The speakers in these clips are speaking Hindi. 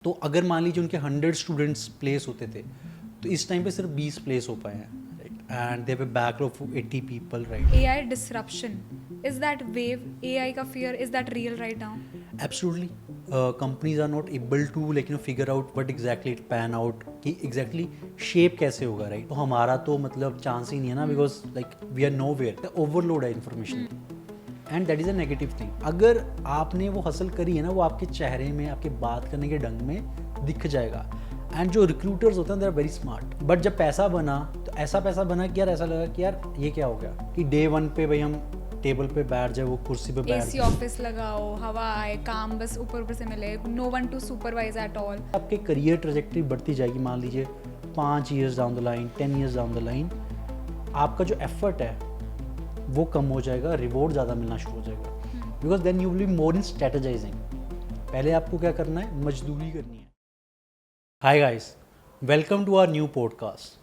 तो अगर मान लीजिए उनके 100 स्टूडेंट्स प्लेस होते थे तो इस टाइम पे सिर्फ 20 प्लेस हो पाए हैं, right, and they have a backlog of 80 people, right. AI disruption, is that wave AI का fear, is that real right now? Absolutely. Companies are not able to like figure out what exactly it pan out कि exactly shape कैसे होगा, right. तो हमारा तो मतलब चांस ही नहीं है ना, because like we are nowhere, overload है information. And that is a negative thing. अगर आपने वो हासिल करी है ना, वो आपके चेहरे में, आपके बात करने के ढंग में दिख जाएगा. एंड जो रिक्रूटर्स होते हैं they are very smart. But जब पैसा बना तो ऐसा पैसा बना कि यार ऐसा लगा कि यार ये क्या हो गया कि डे 1 पे भाई हम टेबल पे बैठ जाए, वो कुर्सी पे बैठ AC ऑफिस लगाओ, हवा आए, काम बस ऊपर ऊपर से मिले, no one to supervise at all. आपके करियर ट्रेजेक्टरी बढ़ती जाएगी. मान लीजिए 5 years down the line, 10 years down the line, आपका जो एफर्ट है वो कम हो जाएगा, रिवॉर्ड ज़्यादा मिलना शुरू हो जाएगा. Because then you will be more in strategising. पहले आपको क्या करना है, मजदूरी करनी है. Hi guys, welcome to our new podcast.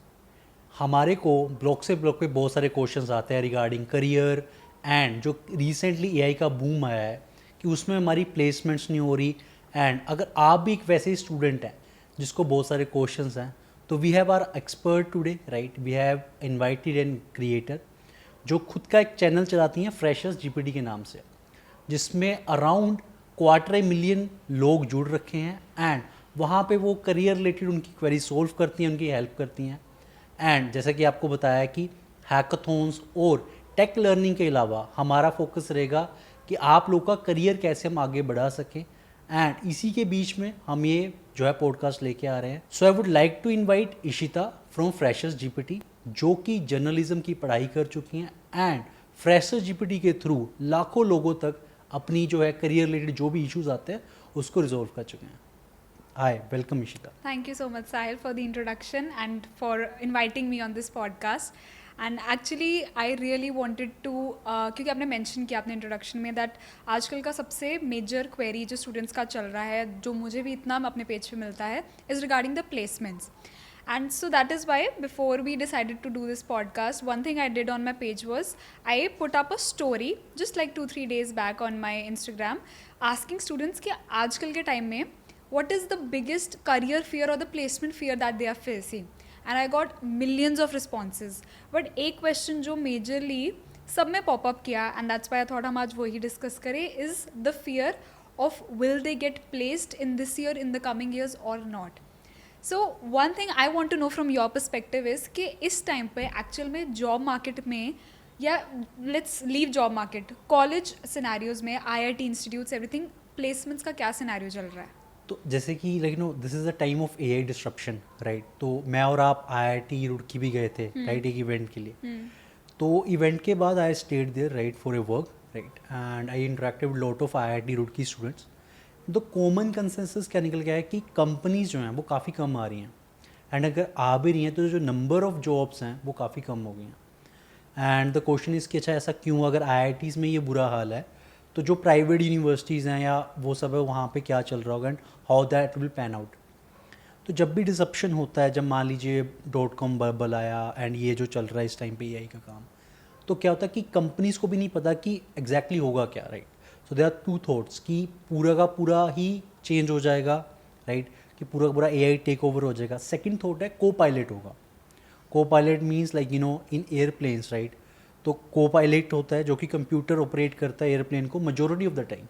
हमारे को ब्लॉग से ब्लॉग पे बहुत सारे क्वेश्चंस आते हैं रिगार्डिंग करियर एंड जो रिसेंटली एआई का बूम आया है कि उसमें हमारी प्लेसमेंट्स नहीं हो रही. एंड अगर आप भी एक वैसे ही स्टूडेंट हैं जिसको बहुत सारे क्वेश्चंस हैं, तो we have our expert today, right. We have invited an creator जो खुद का एक चैनल चलाती हैं फ्रेशर्स जीपीटी के नाम से, जिसमें अराउंड 250,000 लोग जुड़ रखे हैं. एंड वहाँ पे वो करियर रिलेटेड उनकी क्वेरी सोल्व करती हैं, उनकी हेल्प करती हैं. एंड जैसा कि आपको बताया कि हैकाथॉन्स और टेक लर्निंग के अलावा हमारा फोकस रहेगा कि आप लोग का करियर कैसे हम आगे बढ़ा सकें. एंड इसी के बीच में हम ये जो है पॉडकास्ट लेके आ रहे हैं. So I would like to invite Ishita from Freshers GPT, जो कि जर्नलिज्म की पढ़ाई कर चुकी हैं एंड फ्रेशर्स जीपीटी के थ्रू लाखों लोगों तक अपनी जो है करियर रिलेटेड जो भी इश्यूज आते हैं उसको रिजॉल्व कर चुके हैं. Hi, welcome Ishita. Thank you so much, Sahil, for the introduction and for inviting me on this podcast. And actually, I really wanted to, क्योंकि आपने mention किया अपने introduction में that आजकल का सबसे major query जो students का चल रहा है, जो मुझे भी इतना अपने पेज पे मिलता है, is regarding the placements. And so that is why before we decided to do this podcast, one thing I did on my page was I put up a story just like 2-3 days back on my Instagram asking students कि आजकल के time में what is the biggest career fear or the placement fear that they are facing. And I got millions of responses. But एक question जो majorly सब में pop up किया, and that's why I thought हम आज वही discuss करें, is the fear of will they get placed in this year, in the coming years or not. So one thing I want to know from your perspective is कि इस time पे actual में job market में, या let's leave job market, college scenarios में, IIT institutes, everything, placements का क्या scenario चल रहा है? तो जैसे कि like no this is the time of AI disruption, right. तो मैं और आप आईआईटी रुड़की भी गए थे, राइट, एक इवेंट के लिए. तो इवेंट के बाद I stayed there, right, for a work, right, and I interacted with lot of IIT Roorkee students. तो कॉमन कंसेंसस क्या निकल गया है कि कंपनीज जो हैं वो काफ़ी कम आ रही हैं. एंड अगर आ भी रही हैं तो जो नंबर ऑफ जॉब्स हैं वो काफ़ी कम हो गई हैं. एंड द क्वेश्चन इज़ कि अच्छा ऐसा क्यों, अगर आईआईटीज़ में ये बुरा हाल है तो जो प्राइवेट यूनिवर्सिटीज़ हैं या वो सब है वहाँ पे क्या चल रहा होगा and how that will pan out. तो जब भी डिसप्शन होता है, जब मान लीजिए .com बबल आया एंड ये जो चल रहा है इस टाइम पे एआई का काम, तो क्या होता है कि कंपनीज़ को भी नहीं पता कि एग्जैक्टली होगा क्या, right. So there are 2 thoughts कि पूरा का पूरा ही चेंज हो जाएगा, राइट, कि पूरा का पूरा एआई टेक ओवर हो जाएगा. सेकेंड थॉट है को पायलट होगा. को pilot means like in airplanes, right. तो को पायलट होता है जो कि कंप्यूटर ऑपरेट करता है एयरप्लेन को majority of the time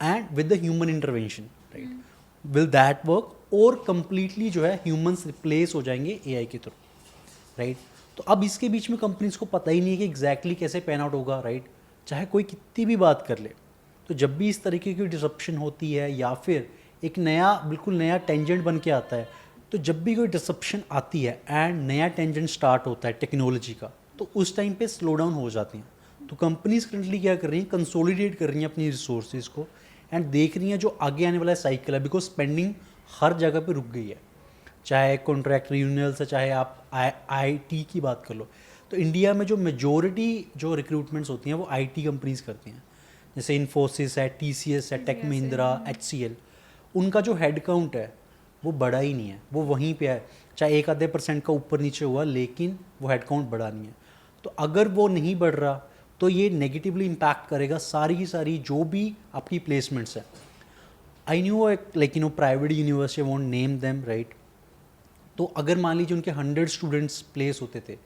and with the human intervention, right. Will that work, और कंप्लीटली जो है ह्यूमंस रिप्लेस हो जाएंगे एआई के थ्रू, राइट. तो अब इसके बीच में कंपनीज को पता ही नहीं है कि एग्जैक्टली कैसे पैन आउट होगा, राइट, चाहे कोई कितनी भी बात कर ले. तो जब भी इस तरीके की डिसरप्शन होती है या फिर एक नया बिल्कुल नया टेंजेंट बन के आता है, तो जब भी कोई डिसरप्शन आती है एंड नया टेंजेंट स्टार्ट होता है टेक्नोलॉजी का, तो उस टाइम पे स्लो डाउन हो जाती हैं. तो कंपनीज करंटली क्या कर रही हैं, कंसोलिडेट कर रही हैं अपनी रिसोर्सेज को एंड देख रही हैं जो आगे आने वाला साइकिल है. बिकॉज स्पेंडिंग हर जगह पे रुक गई है, चाहे कॉन्ट्रैक्ट रिन्यूअल से चाहे आप आईटी की बात कर लो. तो इंडिया में जो मेजोरिटी जो रिक्रूटमेंट्स होती हैं वो आईटी कंपनीज करती हैं, जैसे इन्फोसिस है, टीसीएस है, टेक महिंद्रा, एचसीएल. उनका जो हेड काउंट है वो बढ़ा ही नहीं है, वो वहीं पे है, चाहे 1-आधे% का ऊपर नीचे हुआ, लेकिन वो हेड काउंट बढ़ा नहीं है. तो अगर वो नहीं बढ़ रहा तो ये नेगेटिवली इम्पैक्ट करेगा सारी की सारी जो भी आपकी प्लेसमेंट्स है. I knew like private university, won't name them, right. तो अगर मान लीजिए उनके 100 स्टूडेंट्स प्लेस होते थे,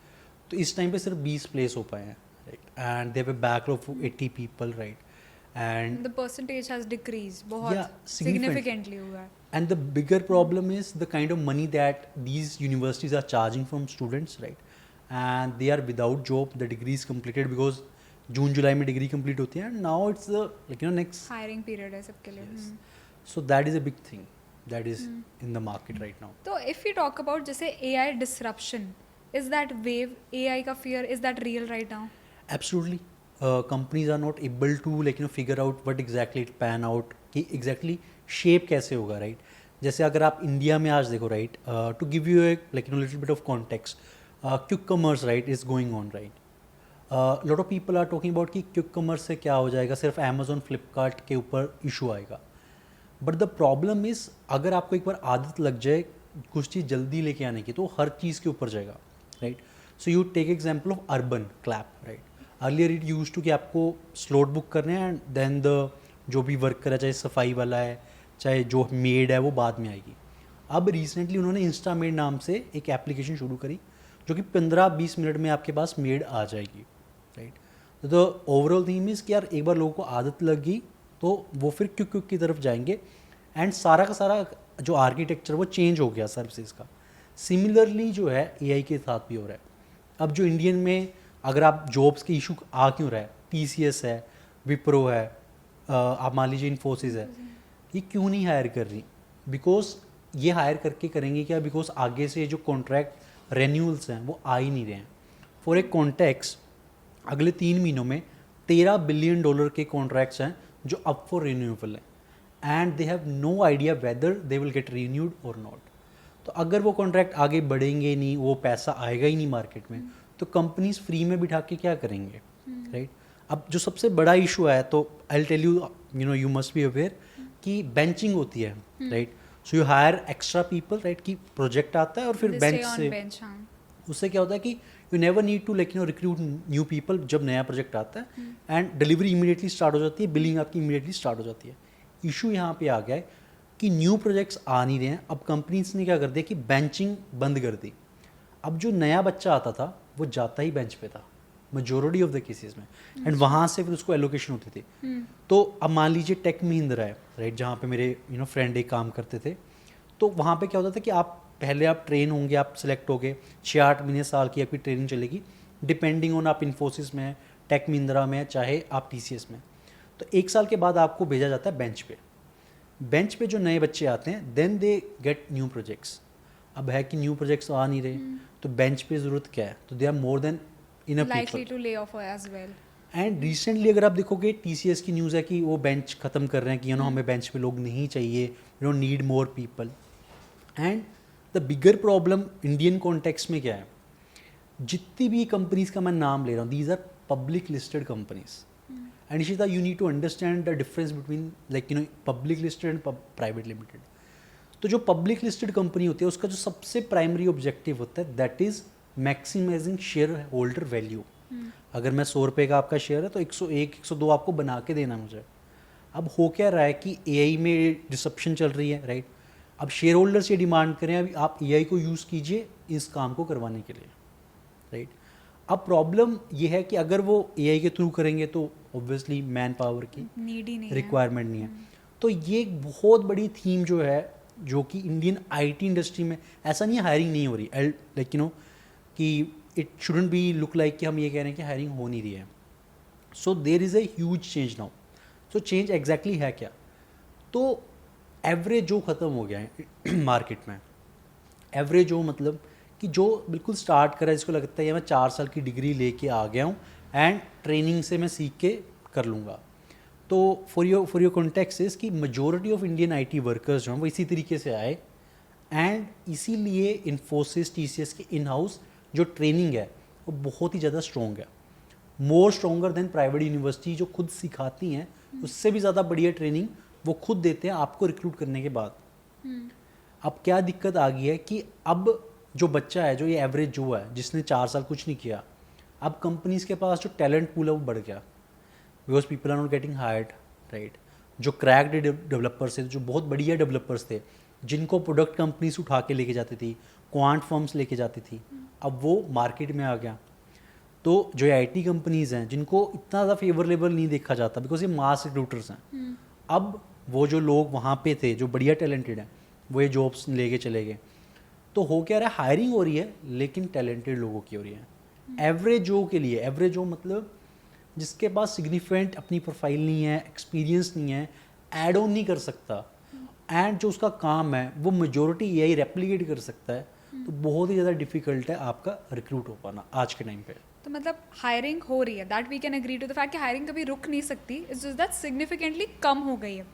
तो इस टाइम पे सिर्फ 20 प्लेस हो पाए हैं, right. And they have a backlog of 80 people, right. And the percentage has decrease Yeah, बहुत significant. सिग्निफिकेंटली हुआ है. And the bigger problem is the kind of money that these universities are charging from students, right? And they are without job, the degree is completed because जून जुलाई में डिग्री कंप्लीट होती है, and now it's like next. Hiring period है सबके लिए. So that is a big thing that is in the market right now. तो इफ यू टॉक अबाउट जैसे AI disruption, is that wave AI का fear, is that real right now? Absolutely. Companies are not able to figure out what exactly it pan out, कि exactly shape कैसे होगा, right? जैसे अगर आप इंडिया में आज देखो, right, to give you a little bit of context, quick commerce, right, is going on, right? Lot of people are talking about कि quick commerce से क्या हो जाएगा, सिर्फ Amazon, Flipkart के ऊपर issue आएगा. बट द प्रॉब्लम इज, अगर आपको एक बार आदत लग जाए कुछ चीज़ जल्दी लेके आने की, तो हर चीज़ के ऊपर जाएगा, right. So you take example of Urban Clap, right. Earlier it use to कि आपको स्लॉट बुक करने हैं, एंड देन द जो भी वर्क करा, चाहे सफाई वाला है, चाहे जो मेड है, वो बाद में आएगी. अब रिसेंटली उन्होंने इंस्टा मेड नाम से एक एप्लीकेशन शुरू करी, जो कि 15-20 मिनट में आपके पास मेड आ जाएगी, राइट. तो द ओवरऑल थीम इज़ कि यार एक बार लोगों को आदत लग गई तो वो फिर क्विक की तरफ जाएंगे, एंड सारा का सारा जो आर्किटेक्चर वो चेंज हो गया सर्विसेज का. सिमिलरली जो है एआई के साथ भी हो रहा है. अब जो इंडियन में अगर आप जॉब्स के इशू आ क्यों रहा है, टीसीएस है, विप्रो है, आप मान लीजिए इन्फोसिस है, ये क्यों नहीं हायर कर रही? बिकॉज ये हायर करके करेंगे क्या? बिकॉज आगे से जो कॉन्ट्रैक्ट रेन्यूअल्स हैं वो आ ही नहीं रहे हैं. फॉर ए कॉन्टेक्स्ट, अगले 3 महीनों में $13 बिलियन के कॉन्ट्रैक्ट्स हैं जो अप फॉर रिन्यूएबल है, and they have no idea whether they will get renewed और नॉट. तो अगर वो कॉन्ट्रैक्ट आगे बढ़ेंगे नहीं, वो पैसा आएगा ही नहीं मार्केट में, तो कंपनीज फ्री में बिठा के क्या करेंगे, राइट. अब जो सबसे बड़ा इशू है, तो I tell you you must be aware कि बेंचिंग होती है, right. So you hire extra people, right, कि प्रोजेक्ट आता है और फिर बेंच से उससे क्या होता है कि you never need to recruit new people जब नया प्रोजेक्ट आता है, एंड डिलीवरी इमीडिएटली स्टार्ट हो जाती है, बिलिंग आपकी इमीडिएटली स्टार्ट हो जाती है. इशू यहाँ पे आ गया है कि न्यू प्रोजेक्ट्स आ नहीं रहे हैं. अब कंपनीज ने क्या कर दिया कि बेंचिंग बंद कर दी. अब जो नया बच्चा आता था वो जाता ही बेंच पे था मेजोरिटी ऑफ द केसेस में, एंड वहाँ से फिर उसको एलोकेशन होती थी. तो अब मान लीजिए टेक महिंद्रा है, राइट, जहाँ पे मेरे फ्रेंड एक काम करते थे. तो वहाँ पे क्या होता था कि आप पहले आप ट्रेन होंगे, आप सिलेक्ट होगे, 6-8 महीने साल की आपकी ट्रेनिंग चलेगी, डिपेंडिंग ऑन आप इन्फोसिस में, टेक महिंद्रा में, चाहे आप टीसीएस में. तो 1 साल के बाद आपको भेजा जाता है बेंच पे. बेंच पे जो नए बच्चे आते हैं, then they get new projects. अब है कि न्यू प्रोजेक्ट्स आ नहीं रहे, तो बेंच पे ज़रूरत क्या है? तो they are more than enough likely to lay off as well. And recently अगर आप देखोगे, टीसीएस की न्यूज़ है कि वो बेंच ख़त्म कर रहे हैं, कि हमें बेंच पे लोग नहीं चाहिए, we don't need more people. And the bigger problem Indian context में क्या है, जितनी भी कंपनीज का मैं नाम ले रहा हूँ, these are public listed companies. And Ishita, you need to understand the difference between public listed and private limited. तो जो पब्लिक लिस्टेड कंपनी होती है, उसका जो सबसे प्राइमरी ऑब्जेक्टिव होता है, that is maximising share holder value. अगर मैं 100 रुपये का आपका शेयर है, तो 101-102 आपको बना के देना मुझे. अब हो क्या रहा है कि एआई में डिसरप्शन चल रही है, राइट. अब शेयर होल्डर्स ये डिमांड करें, अभी आप एआई को यूज़ कीजिए इस काम को करवाने के लिए, राइट. अब प्रॉब्लम ये है कि अगर वो एआई के थ्रू करेंगे तो ऑब्वियसली मैन पावर की नीड ही नहीं रिक्वायरमेंट नहीं है. तो ये एक बहुत बड़ी थीम जो है, जो कि इंडियन आईटी इंडस्ट्री में, ऐसा नहीं है हायरिंग नहीं हो रही, लाइक कि it shouldn't be look like कि हम ये कह रहे हैं कि हायरिंग हो नहीं रही है. So there is a huge change now. So change exactly है क्या? तो एवरेज जो ख़त्म हो गया है मार्केट में. एवरेज जो मतलब कि जो बिल्कुल स्टार्ट करा, जिसको लगता है ये मैं 4 साल की डिग्री लेके आ गया हूँ एंड ट्रेनिंग से मैं सीख के कर लूँगा. तो फॉर योर कॉन्टेक्स्ट इज कि majority of Indian IT workers जो हैं वो इसी तरीके से आए, एंड इसीलिए इन्फोसिस, टीसीएस के इन हाउस जो ट्रेनिंग है वो बहुत ही ज़्यादा स्ट्रॉन्ग है, more stronger than private university जो खुद सिखाती हैं, उससे भी ज़्यादा बढ़िया ट्रेनिंग वो खुद देते हैं आपको रिक्रूट करने के बाद. अब क्या दिक्कत आ गई है कि अब जो बच्चा है, जो ये एवरेज जो है, जिसने 4 साल कुछ नहीं किया, अब कंपनीज के पास जो टैलेंट पूल है वो बढ़ गया, because people are not getting hired, right. जो क्रैक्ड डेवलपर्स थे, जो बहुत बढ़िया डेवलपर्स थे, जिनको प्रोडक्ट कंपनीज उठा के लेके जाती थी, क्वांट फर्म्स लेके जाती थी, अब वो मार्केट में आ गया। तो जो आईटी कंपनीज हैं जिनको इतना ज़्यादा फेवरेबल नहीं देखा जाता बिकॉज ये मास रिक्रूटर्स हैं, अब वो जो लोग वहाँ पे थे जो बढ़िया टैलेंटेड हैं वो ये जॉब्स लेके चले गए। तो हो क्या रहा है, हायरिंग हो रही है लेकिन टैलेंटेड लोगों की हो रही है। एवरेज जो के लिए, एवरेज जो मतलब जिसके पास सिग्निफिकेंट अपनी प्रोफाइल नहीं है, एक्सपीरियंस नहीं है, ऐड ऑन नहीं कर सकता, एंड जो उसका काम है वो मेजोरिटी यही रेप्लिकेट कर सकता है, तो बहुत ही ज़्यादा डिफिकल्ट है आपका रिक्रूट हो पाना आज के टाइम पे। तो मतलब हायरिंग हो रही है, that we can agree to the fact कि हायरिंग कभी रुक नहीं सकती, इट्स जस्ट दैट सिग्निफिकेंटली कम हो गई है।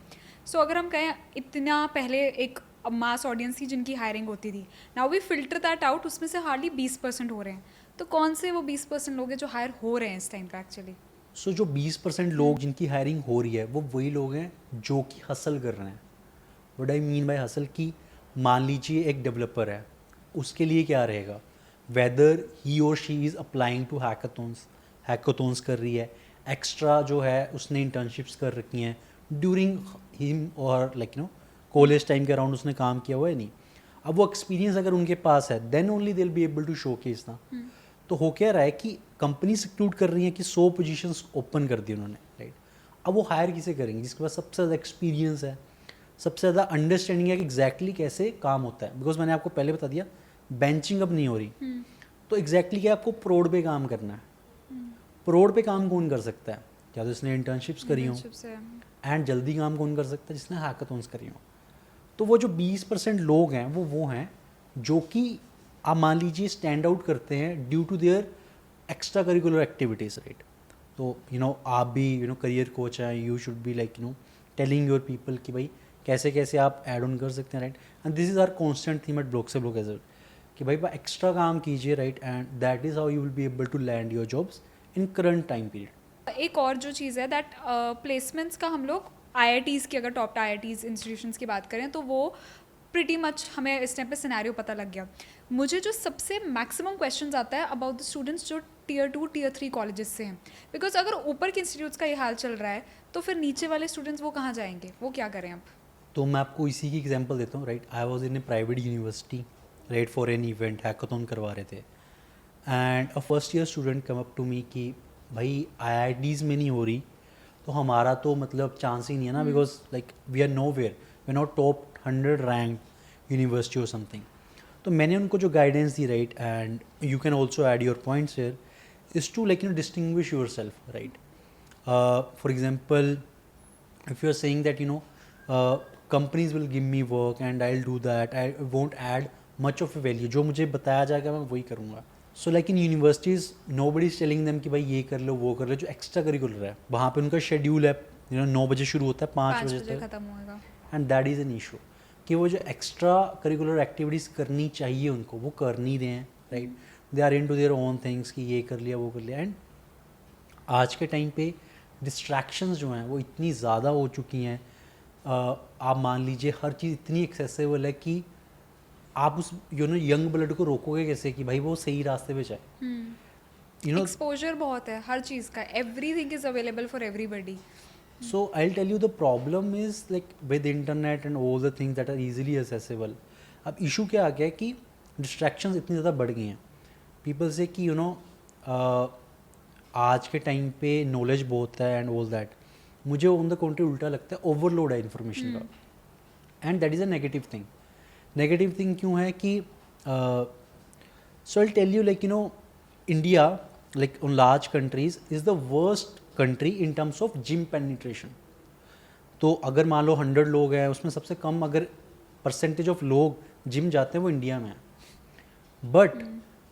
सो अगर हम कहें इतना पहले एक मास ऑडियंस थी जिनकी हायरिंग होती थी, now we filter that out, उसमें से हार्डली 20% हो रहे हैं। तो कौन से वो 20% लोग हैं जो हायर हो रहे हैं इस टाइम पे एक्चुअली? सो जो 20% लोग जिनकी हायरिंग हो रही है वो वही लोग हैं जो कि हसल कर रहे हैं। What I mean by hustle की, मान लीजिए एक डेवलपर है, उसके लिए क्या रहेगा, वेदर ही और she is applying to hackathons कर रही है, एक्स्ट्रा जो है उसने इंटर्नशिप्स कर रखी हैं ड्यूरिंग हिम और लाइक कॉलेज टाइम के अराउंड उसने काम किया हुआ है नहीं। अब वो एक्सपीरियंस अगर उनके पास है then only they will be able to showcase ना। तो हो क्या रहा है कि कंपनीज रिक्रूट कर रही हैं कि 100 पोजीशंस ओपन कर दी उन्होंने, राइट। अब वो हायर किसे करेंगे, जिसके पास सबसे ज़्यादा एक्सपीरियंस है, सबसे ज़्यादा अंडरस्टैंडिंग है कि एग्जैक्टली कैसे काम होता है। बिकॉज मैंने आपको पहले बता दिया बेंचिंग अब नहीं हो रही, तो एग्जैक्टली क्या आपको प्रोड पे काम करना है। प्रोड पे काम कौन कर सकता है, या तो जिसने इंटर्नशिप्स करी हों, एंड जल्दी काम कौन कर सकता है, जिसने हैकाथॉन्स करी हों। तो वो जो 20% लोग हैं वो हैं जो कि आप मान लीजिए स्टैंड आउट करते हैं due to their extra curricular activities, right. तो आप भी करियर कोच हैं, you should be like telling your people कि भाई कैसे कैसे आप ऐड ऑन कर सकते हैं, right. And this is our constant theme at block से ब्लॉक एज वेल कि भाई एक्स्ट्रा काम कीजिए, right, and that is how you will be able to land your jobs in current time period. एक और जो चीज़ है दैट प्लेसमेंट्स का, हम लोग IITs की, अगर टॉप IITs इंस्टीट्यूशंस की बात करें तो वो प्रिटी मच हमें इस टाइम पे सिनेरियो पता लग गया। मुझे जो सबसे मैक्सिमम क्वेश्चंस आता है अबाउट द स्टूडेंट्स जो Tier 2 Tier 3 कॉलेजेस से हैं, बिकॉज अगर ऊपर के इंस्टीट्यूट्स का ये हाल चल रहा है तो फिर नीचे वाले स्टूडेंट्स वो कहाँ जाएंगे, वो क्या करें अब? तो मैं आपको इसी की एग्जांपल देता हूँ, right. I was in a private university, right, for an event, hackathon करवा रहे थे, and a first year student come up to me कि भाई IITs में नहीं हो रही तो हमारा तो मतलब चांस ही नहीं है ना, because like we are nowhere, we are not top 100 rank university और समथिंग। तो मैंने उनको जो गाइडेंस दी, right, and you can also add your points here, is to like distinguish yourself, right. For example if you are saying that companies will give me work and I'll do that, I won't add much of a value, जो मुझे बताया जाएगा मैं वही करूँगा। So like in universities nobody is telling them कि भाई ये कर लो वो कर लो, जो एक्स्ट्रा करिकुलर है वहाँ पे उनका शेड्यूल है 9 बजे शुरू होता है 5 बजे तक खत्म होएगा, and that is an issue कि वो जो एक्स्ट्रा करिकुलर एक्टिविटीज़ करनी चाहिए उनको वो कर नहीं रहे हैं, right. They are into their own things कि ये कर लिया वो कर लिया, एंड आज के टाइम पे डिस्ट्रैक्शंस जो हैं वो इतनी ज़्यादा हो चुकी हैं। आप मान लीजिए हर चीज़ इतनी एक्सेसिबल है कि आप उस यंग ब्लड को रोकोगे कैसे कि भाई वो सही रास्ते पे जाए। एक्सपोजर बहुत है हर चीज़ का, everything is available for everybody. So I will tell you the problem is like with internet and all the things that are easily accessible. अब इशू क्या आ गया है कि डिस्ट्रैक्शंस इतनी ज़्यादा बढ़ गई हैं पीपल से कि आज के टाइम पे नॉलेज बहुत है एंड ऑल दैट। मुझे ऑन द कंट्री उल्टा लगता है, ओवरलोड है इन्फॉर्मेशन का, and that is a negative thing. Negative thing क्यों है कि so I tell you like India like on large countries is the worst country in terms of gym penetration. तो अगर मान लो 100 लोग हैं उसमें सबसे कम अगर परसेंटेज ऑफ लोग जिम जाते हैं वो इंडिया में है, but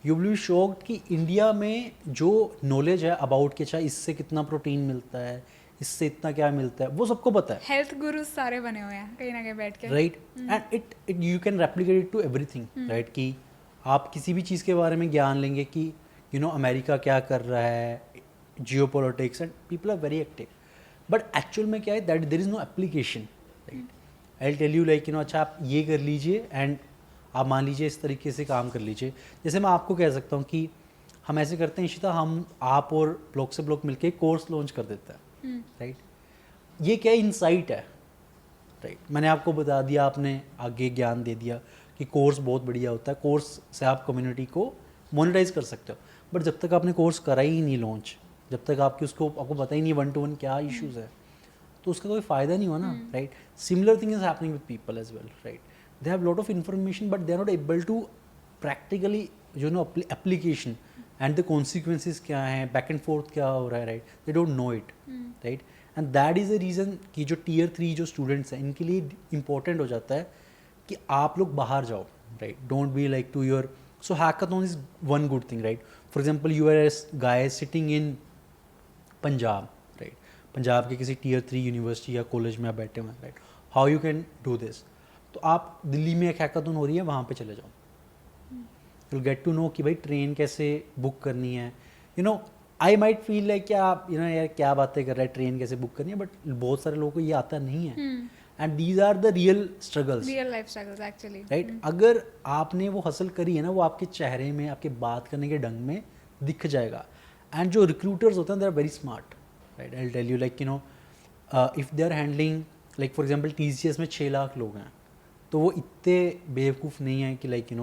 you will be shocked कि इंडिया में जो नॉलेज है अबाउट कि अच्छा इससे कितना प्रोटीन मिलता है, इससे इतना क्या मिलता है, वो सबको पता है। हेल्थ गुरुज सारे बने हुए हैं कहीं ना कहीं बैठ के, right, and it you can replicate it to everything, right. कि आप किसी भी चीज़ के बारे में ज्ञान लेंगे कि अमेरिका क्या कर रहा है, geopolitics, and people are very active, but actual में क्या है that there is no application, right. I will tell you like अच्छा आप ये कर लीजिए एंड आप मान लीजिए इस तरीके से काम कर लीजिए। जैसे मैं आपको कह सकता हूँ कि हम ऐसे करते हैं इशिता, हम आप और ब्लॉक से ब्लॉक मिलके कोर्स लॉन्च कर देता है, राइट। ये क्या इंसाइट है, राइट। मैंने आपको बता दिया, आपने आगे ज्ञान दे दिया कि कोर्स बहुत बढ़िया होता है, कोर्स से आप कम्युनिटी को मोनेटाइज कर सकते हो, बट जब तक आपने कोर्स करा ही नहीं लॉन्च, जब तक आपको पता ही नहीं 1-to-1 क्या इश्यूज है, तो उसका कोई फ़ायदा नहीं हुआ ना, right. Similar thing is happening with people as well, right. They have lot of information but they are not able to practically application and the consequences क्या हैं, बैक एंड फोर्थ क्या हो रहा है, right. They don't know it, right. And that is the reason कि जो Tier 3 जो स्टूडेंट्स हैं, इनके लिए इंपॉर्टेंट हो जाता है कि आप लोग बाहर जाओ, right. Don't be like to your, so hackathon is one good thing, right. For example you are guy sitting in Punjab, right. Punjab के किसी Tier 3 यूनिवर्सिटी या कॉलेज में आप बैठे हुए हैं, right. How you can do this, तो आप दिल्ली में एक हैकाथॉन हो रही है, वहाँ पे चले जाओ, यू गेट टू नो कि भाई ट्रेन कैसे बुक करनी है, आई माइट फील लाइक क्या आप यार क्या बातें कर रहे हैं, ट्रेन कैसे बुक करनी है, बट बहुत सारे लोगों को ये आता नहीं है, and these are the real struggles, real life struggles actually, right. अगर आपने वो हसल करी है ना, वो आपके चेहरे में, आपके बात करने के ढंग में दिख जाएगा। एंड जो रिक्रूटर्स होते हैं they are very smart, right. I tell you like if they are handling like for example TCS में 6 लाख लोग हैं, तो वो इतने बेवकूफ़ नहीं है कि like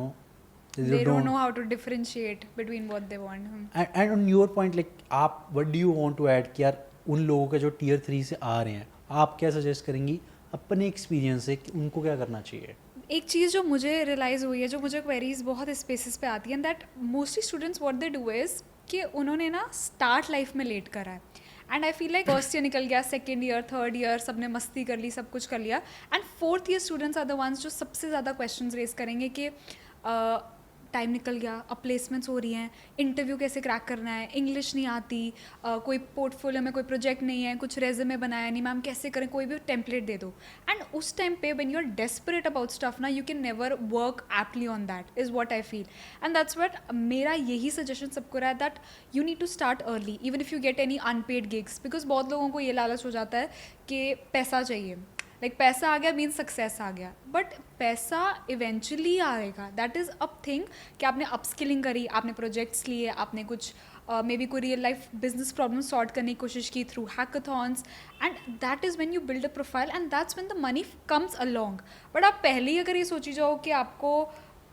they don't know how to differentiate between what they want. And on your point like आप what do you want to add कि यार उन लोगों के जो Tier 3 से आ रहे हैं, आप क्या सजेस्ट करेंगी अपने एक्सपीरियंस से कि उनको क्या करना चाहिए? एक चीज़ जो मुझे रियलाइज़ हुई है, जो मुझे क्वेरीज बहुत स्पेसिस पे आती हैं, that mostly students what they do is कि उन्होंने ना स्टार्ट लाइफ में लेट करा है, and I feel like first year निकल गया, सेकेंड ईयर, थर्ड ईयर सबने मस्ती कर ली, सब कुछ कर लिया, and fourth year students are the ones जो सबसे ज़्यादा क्वेश्चंस रेज करेंगे कि टाइम निकल गया, अब प्लेसमेंट्स हो रही हैं, इंटरव्यू कैसे क्रैक करना है, इंग्लिश नहीं आती, कोई पोर्टफोलियो में कोई प्रोजेक्ट नहीं है, कुछ रेज्यूमे बनाया नहीं, मैम कैसे करें, कोई भी टेम्पलेट दे दो। एंड उस टाइम पे when you are desperate about stuff ना, you can never work aptly on that, is what I feel. And that's what मेरा यही सजेशन सबको रहा है, that you need to start early even if you get any unpaid gigs, because बहुत लोगों को ये लालच हो जाता है कि पैसा चाहिए, लाइक पैसा आ गया मीन्स सक्सेस आ गया, बट पैसा इवेंचुअली आएगा, दैट इज़ अ थिंग कि आपने अपस्किलिंग करी, आपने प्रोजेक्ट्स लिए, आपने कुछ मे बी कोई real life business problem solve करने की कोशिश की through hackathons, and that is when you build a profile and that's when the money comes along. But आप पहले ही अगर ये सोची जाओ कि आपको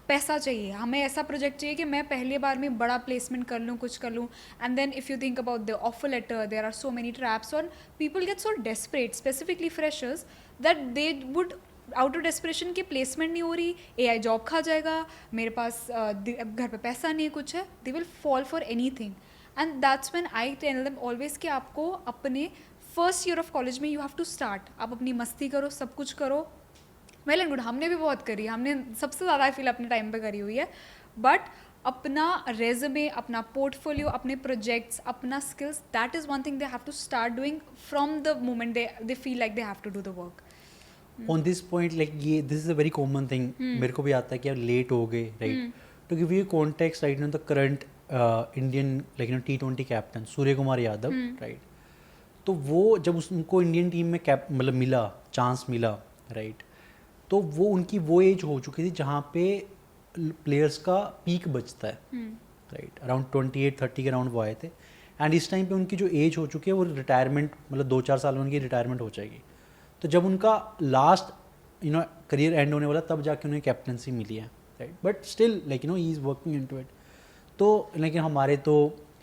पैसा चाहिए, हमें ऐसा प्रोजेक्ट चाहिए कि मैं पहली बार में बड़ा प्लेसमेंट कर लूँ, कुछ कर लूँ, and then if you think about the offer letter, there are so many traps और people get so desperate, specifically freshers, that they would out of desperation की प्लेसमेंट नहीं हो रही, AI जॉब खा जाएगा, मेरे पास घर पे पैसा नहीं है, कुछ है, they will fall for anything. And that's when I tell them always कि आपको अपने फर्स्ट ईयर ऑफ कॉलेज में यू हैव टू स्टार्ट, आप अपनी मस्ती करो, सब कुछ करो, वेल एंड गुड, हमने भी बहुत करी, हमने सबसे ज़्यादा आई फील अपने टाइम पे करी हुई है, बट अपना रेज्यूमे, अपना पोर्टफोलियो, अपने प्रोजेक्ट्स, अपना skills, that is one thing they have to start doing from the moment they feel like they have to do the work. On this point like ये this is a very common thing, मेरे को भी आता है कि यार लेट हो गए, right. To give you context, right, the current Indian like T20 captain Surya Kumar Yadav, right, तो वो जब उनको इंडियन टीम में मतलब मिला, चांस मिला, राइट, तो वो उनकी वो एज हो चुकी थी जहाँ पे प्लेयर्स का पीक बचता है, राइट, अराउंड 28-30 के अराउंड वो आए थे, एंड इस टाइम पे उनकी जो एज हो चुकी है वो रिटायरमेंट, मतलब 2-4 साल में उनकी रिटायरमेंट हो जाएगी। तो जब उनका लास्ट करियर एंड होने वाला, तब जाके उन्हें कैप्टनसी मिली है, right, but still like he is working into it. तो लेकिन हमारे तो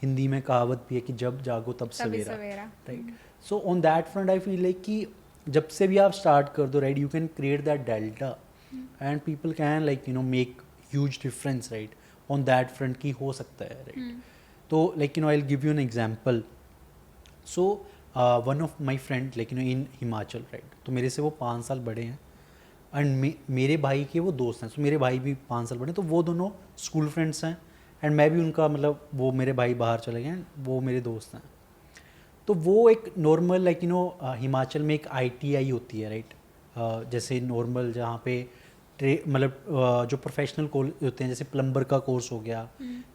हिंदी में कहावत भी है कि जब जागो तब सवेरा, right. So on that front I feel like कि जब से भी आप स्टार्ट कर दो, right, you can create that delta and people can like make huge difference, right, on that front की हो सकता है, राइट। तो like I will give you an example. So one of my friend like in Himachal, right, तो मेरे से वो 5 साल बड़े हैं, एंड मेरे भाई के वो दोस्त हैं, सो मेरे भाई भी 5 साल बड़े हैं, तो वो दोनों स्कूल फ्रेंड्स हैं, एंड मैं भी उनका, मतलब वो मेरे भाई बाहर चले गए हैं, वो मेरे दोस्त हैं। तो वो एक नॉर्मल लाइक हिमाचल में एक ITI होती है, राइट, जैसे नॉर्मल जहाँ पे मतलब जो प्रोफेशनल कोर्स होते हैं, जैसे प्लम्बर का कोर्स हो गया,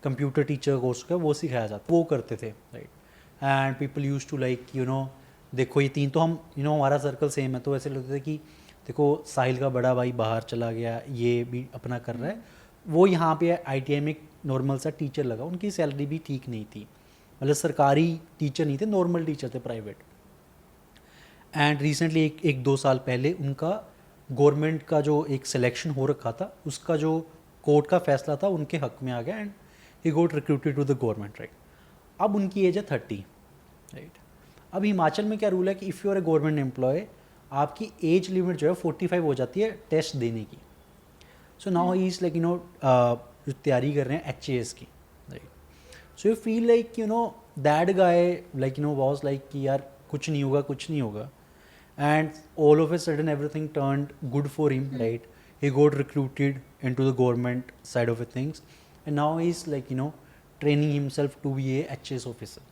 कंप्यूटर टीचर का कोर्स हो गया, वो सिखाया जाता है, वो करते थे, right. And people use to like देखो ये 3 तो हम हमारा सर्कल सेम है, तो ऐसे लगते थे कि देखो साहिल का बड़ा भाई बाहर चला गया, ये भी अपना कर रहा है, वो यहाँ पे ITI में एक नॉर्मल सा टीचर लगा, उनकी सैलरी भी ठीक नहीं थी, मतलब सरकारी टीचर नहीं थे, नॉर्मल टीचर थे, प्राइवेट। एंड रिसेंटली एक 2 साल पहले उनका गवर्नमेंट का जो एक सिलेक्शन हो रखा था, उसका जो कोर्ट का फैसला था उनके हक में आ गया and he got recruited to the government, right. अब उनकी एज है 30, राइट. अब हिमाचल में क्या रूल है कि if you are a government employee, आपकी एज लिमिट जो है 45 हो जाती है टेस्ट देने की. So now he is like जो तैयारी कर रहे हैं HAS की, right. So you feel like that guy like was like कि यार कुछ नहीं होगा, कुछ नहीं होगा. And all of a sudden everything turned good for him, right? He got recruited into the government side of things, and now he's like training himself to be a HAS officer.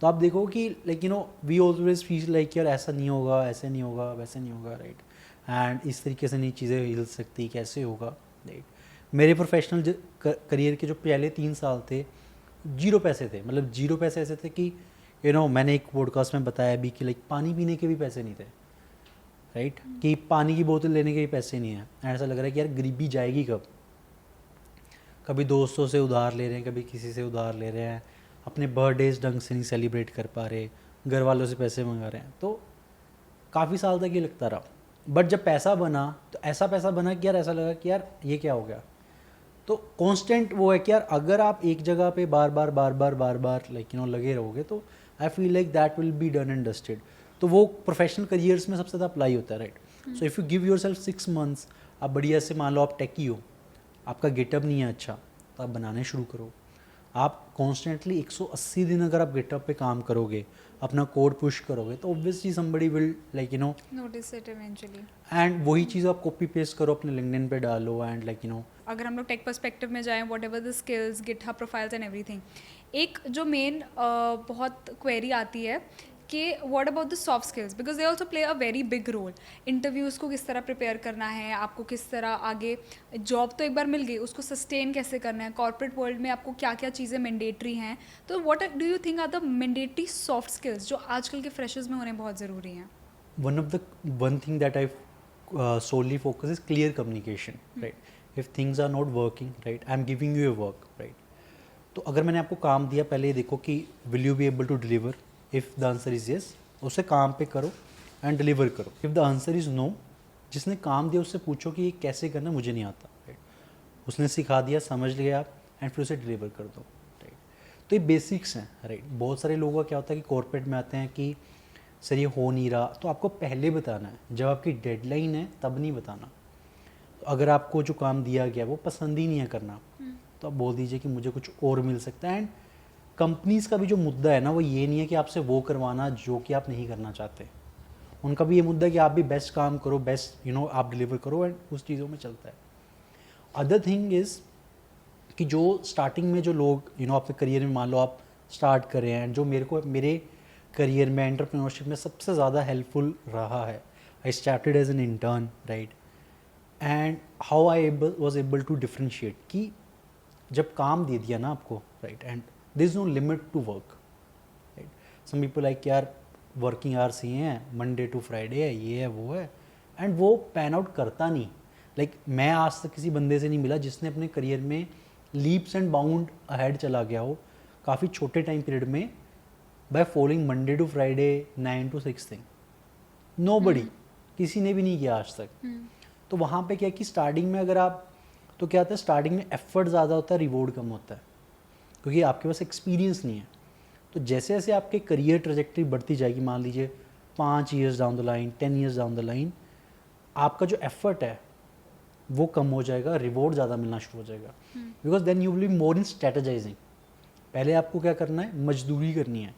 तो आप देखो कि like we always feel like यार ऐसा नहीं होगा, ऐसे नहीं होगा, वैसे नहीं होगा, right? And इस तरीके से नहीं चीज़ें हिल सकती, कैसे होगा, right? मेरे प्रोफेशनल करियर के जो पहले 3 साल थे, 0 पैसे थे. मतलब 0 पैसे ऐसे थे कि मैंने एक पॉडकास्ट में बताया भी कि लाइक पानी पीने के भी पैसे नहीं थे, राइट. कि पानी की बोतल लेने के भी पैसे नहीं है. ऐसा लग रहा है कि यार गरीबी जाएगी कब. कभी दोस्तों से उधार ले रहे हैं, कभी किसी से उधार ले रहे हैं, अपने बर्थडेज ढंग से नहीं सेलिब्रेट कर पा रहे, घर वालों से पैसे मंगा रहे हैं. तो काफ़ी साल तक ये लगता रहा. बट जब पैसा बना तो ऐसा पैसा बना कि यार ऐसा लगा कि यार ये क्या हो गया. तो कांस्टेंट वो है कि यार अगर आप एक जगह पे बार बार लाइक लगे रहोगे तो I feel like that will be done and dusted. तो वो प्रोफेशनल करियर्स में सबसे ज़्यादा अप्लाई होता है, right. So if you give your self 6 months, आप बढ़िया से मान लो आप टेकी हो, आपका गेटअप नहीं है अच्छा, तो आप बनाने शुरू करो. आप कॉन्स्टेंटली 180 दिन अगर आप गेटअप पे काम करोगे, अपना कोड पुश करोगे, तो obviously somebody will like notice it eventually. And वही चीज़ आप कॉपी पेस्ट करो, अपने लिंक्डइन पे डालो एंड लाइक अगर हम लोग टेक पर्सपेक्टिव में जाएं, whatever the skills, GitHub profiles and everything, एक जो मेन बहुत क्वेरी आती है कि what about the soft skills, because they also play a very big role. Interviews को किस तरह प्रिपेयर करना है, आपको किस तरह आगे जॉब तो एक बार मिल गई, उसको सस्टेन कैसे करना है, कॉर्पोरेट वर्ल्ड में आपको क्या क्या चीज़ें मैंडेटरी हैं. तो what do you think are the mandatory soft skills जो आजकल के फ्रेशर्स में होने बहुत ज़रूरी हैं? one thing that I solely focus is clear communication, right? If things are not working, right, I'm giving you a work, right? तो अगर मैंने आपको काम दिया, पहले ये देखो कि will you be able to deliver. If the answer is yes, उसे काम पे करो and deliver करो. If the answer is no, जिसने काम दिया उससे पूछो कि ये कैसे करना, मुझे नहीं आता, right? उसने सिखा दिया, समझ लिया आप, एंड फिर उसे डिलीवर कर दो, राइट. तो ये बेसिक्स हैं, राइट. बहुत सारे लोगों का क्या होता है कि कॉर्पोरेट में आते हैं कि सर ये हो नहीं रहा, तो आपको पहले बताना है. जब आपकी डेडलाइन है तब नहीं बताना. तो अगर आपको जो काम दिया गया वो पसंद ही नहीं है करना, तो आप बोल दीजिए कि मुझे कुछ और मिल सकता है. एंड कंपनीज़ का भी जो मुद्दा है ना, वो ये नहीं है कि आपसे वो करवाना जो कि आप नहीं करना चाहते. उनका भी ये मुद्दा है कि आप भी बेस्ट काम करो, बेस्ट आप डिलीवर करो, एंड उस चीज़ों में चलता है. अदर थिंग इज़ कि जो स्टार्टिंग में जो लोग अपने करियर में मान लो आप स्टार्ट कर रहे हैं, जो मेरे करियर में एंटरप्रेन्योरशिप में सबसे ज़्यादा हेल्पफुल रहा है. I started as an intern, right. And how I was able to differentiate कि जब काम दे दिया ना आपको, right, and there is no limit to work, right. Some people like यार वर्किंग आवर्स ही हैं, मंडे टू फ्राइडे है, ये है वो है, एंड वो पैन आउट करता नहीं. लाइक मैं आज तक किसी बंदे से नहीं मिला जिसने अपने करियर में लीप्स एंड बाउंड अहेड चला गया हो काफ़ी छोटे टाइम पीरियड में by following Monday to Friday 9 to 6 thing. Nobody, किसी ने भी नहीं किया आज तक. तो वहाँ पे क्या है कि स्टार्टिंग में अगर आप, तो क्या होता है स्टार्टिंग में एफर्ट ज़्यादा होता है, रिवॉर्ड कम होता है, क्योंकि आपके पास एक्सपीरियंस नहीं है. तो जैसे जैसे आपके करियर ट्रेजेक्टरी बढ़ती जाएगी, मान लीजिए 5 years down the line, 10 years down the line, आपका जो एफर्ट है वो कम हो जाएगा, रिवॉर्ड ज़्यादा मिलना शुरू हो जाएगा. Because then you will be more in strategising. पहले आपको क्या करना है, मजदूरी करनी है.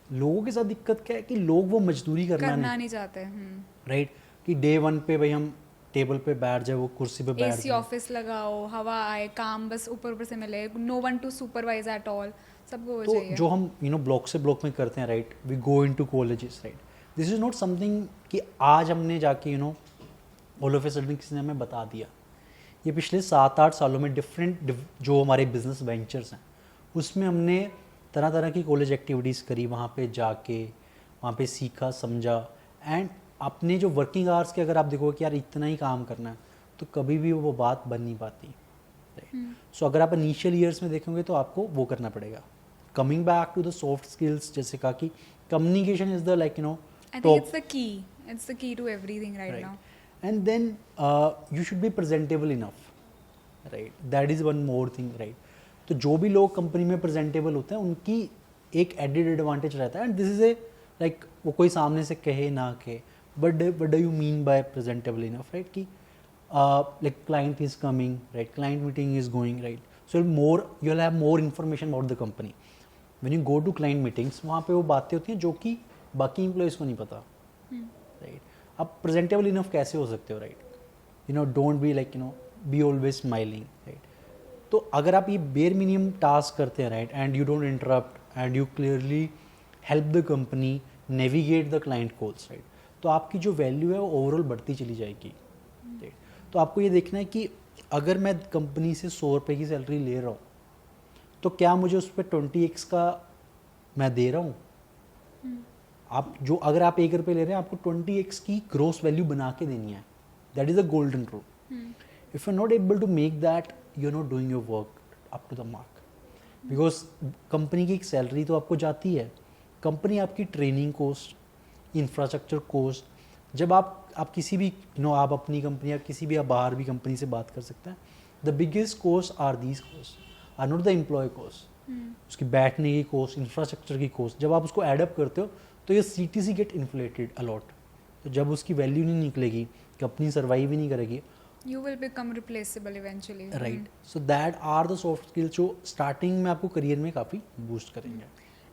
लोगों के साथ दिक्कत क्या है कि लोग वो मजदूरी करना नहीं चाहते, राइट. कि डे 1 पे भाई हम टेबल पे बैठ जाए, वो कुर्सी पे बैठ एसी ऑफिस लगाओ, हवा आए, काम बस ऊपर ऊपर से मिले, no one to supervise at all, सबको तो चाहिए. जो हम ब्लॉक से ब्लॉक में करते हैं, right, we go into colleges, right. This is not something कि आज हमने जाके ऑल ऑफ ए सडन किसी ने हमें बता दिया. ये पिछले 7-8 सालों में डिफरेंट जो हमारे बिजनेस वेंचर्स हैं उसमें हमने तरह तरह की कॉलेज एक्टिविटीज़ करी, वहाँ पे जाके वहाँ पे सीखा, समझा. एंड अपने जो वर्किंग आवर्स के अगर आप देखो कि यार इतना ही काम करना है, तो कभी भी वो बात बन नहीं पाती, राइट. सो अगर आप इनिशियल ईयर्स में देखेंगे तो आपको वो करना पड़ेगा. Coming back to the soft skills, जैसे कहा कि कम्युनिकेशन इज़ द I तो think it's the key. It's the key to everything right now. And then you should be presentable enough, right? That is one more thing, right? तो जो भी लोग कंपनी में प्रेजेंटेबल होते हैं उनकी एक एडेड एडवांटेज रहता है, and this is a like वो कोई सामने से कहे ना कहे, but what do you mean by presentable enough, right? कि like client is coming, right? Client meeting is going, right? So more you will have more information about the company when you go to client meetings. वहाँ पे वो बातें होती हैं जो कि बाकी एम्प्लॉयज़ को नहीं पता, राइट? आप प्रेजेंटेबल इनफ कैसे हो सकते हो, right? You know, don't be like, you no, be always smiling, right? तो अगर आप ये बेयर मिनिमम टास्क करते हैं, right, and you don't interrupt and you clearly help the company navigate the client goals, right, तो आपकी जो वैल्यू है वो ओवरऑल बढ़ती चली जाएगी, राइट? तो आपको ये देखना है कि अगर मैं कंपनी से 100 रुपये की सैलरी ले रहा हूँ तो क्या मुझे उस पर 20x का मैं दे रहा हूँ? आप जो अगर आप 1 रुपये ले रहे हैं आपको 20x की ग्रोस वैल्यू बना के देनी है. That is a golden rule. If you are not able to make that, you are not doing your work up to the mark. Because company की एक सैलरी तो आपको जाती है, कंपनी आपकी ट्रेनिंग कोस्ट, इंफ्रास्ट्रक्चर कोस्ट. जब आप किसी भी आप अपनी कंपनी या किसी भी आप बाहर भी कंपनी से बात कर सकते हैं, the biggest cost are these cost, are not the employee cost. उसकी बैठने की कोस्ट, इंफ्रास्ट्रक्चर की कोस्ट, जब आप उसको एडअप करते हो तो ये CTC गेट इन्फ्लेटेड अलॉट. तो जब उसकी वैल्यू नहीं निकलेगी, कंपनी सर्वाइव ही नहीं करेगी, You will become replaceable eventually. Right? So that are the soft skills जो स्टार्टिंग में आपको करियर में काफ़ी बूस्ट करेंगे.